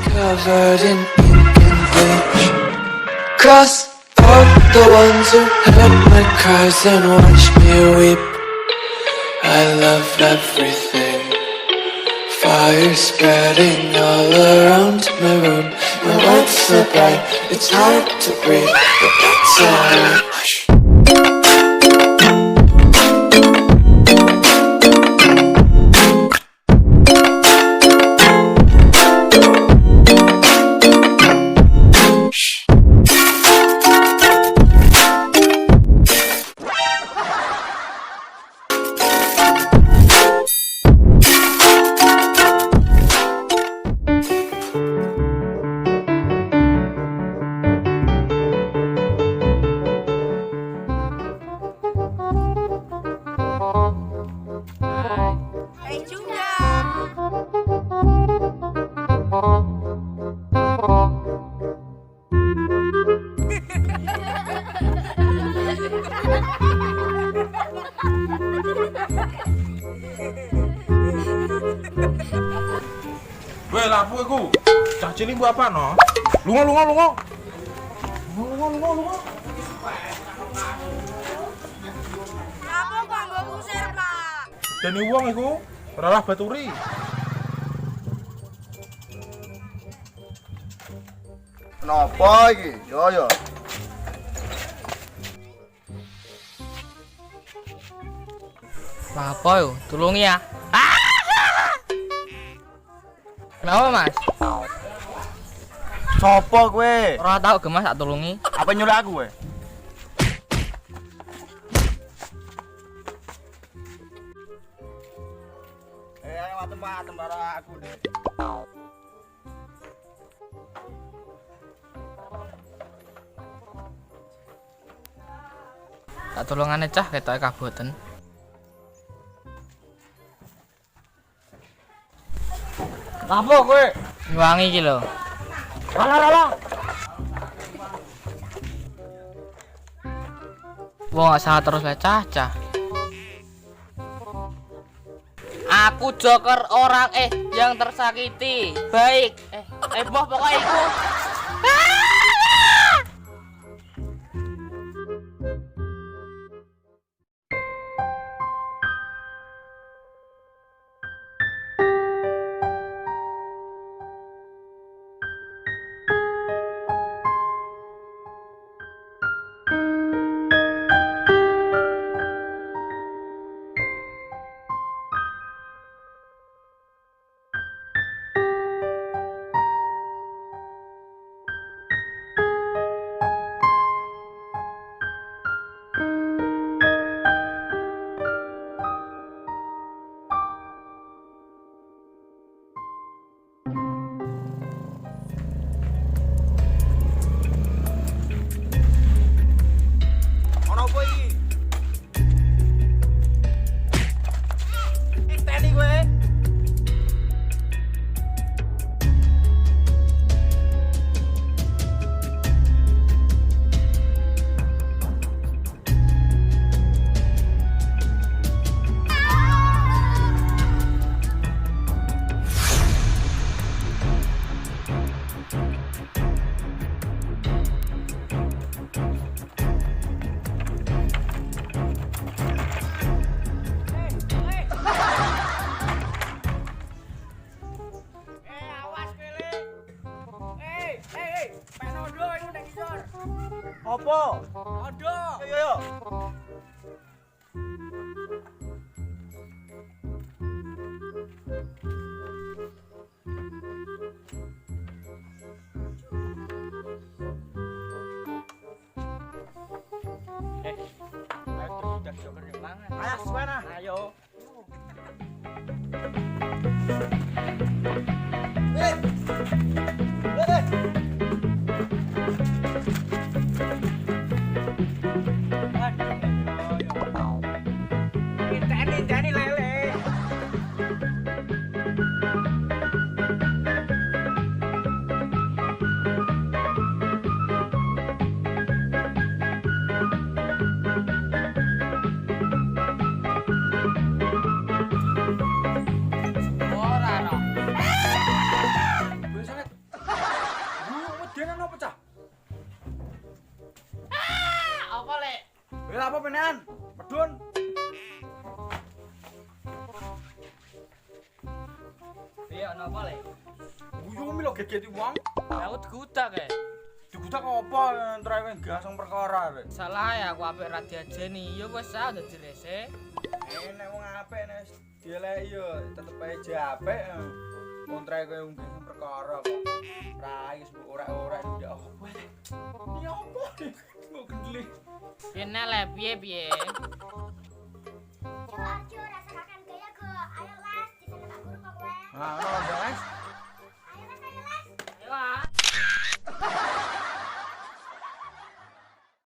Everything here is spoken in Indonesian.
covered in ink and bleach. Cross out the ones who heard my cries and watched me weep. I love everything. Fire spreading all around my room. My world's so bright, it's hard to breathe, but it's alright. Weh, lapu iku. Cah cilik mbok apa no? Lunga. Lunga. Apa kok mbok usir, Pak? Dene wong iku ora baturi. Kenapa iki? Yo. Apa yo? Tulungi ya. Kenapa, Mas? Sopo kowe? Ora tau gemas tak tulungi. Apa nyulik aku kowe? Ayo matem-matem karo aku deh. Tak tulungane cah ketoke kaboten. Apa kowe? Nyuwangi iki lho. Alah. Wong gak salah terus cah. Aku joker orang yang tersakiti. Baik. Pokoknya itu. Apa? Ada. Yo. Ayo. Ini lele. Iya, napa le? Guyumi lho gegeti wong. Aku digudak e. Digudak apa entrewe gasong perkara rek. Salah ya aku apik ra diajeni. Ya wis ah dadi rese. Nek wong apik nek dieleki yo tetep ae japek. Kontrae kowe gasong perkara kok. Rai wis ora-ora ndak apa. Ya apa? Mbok gendeli. Kene le piye? Arjo rasa makan gaya go. Ayo les, di sana Pak Guru kok kowe. Ah,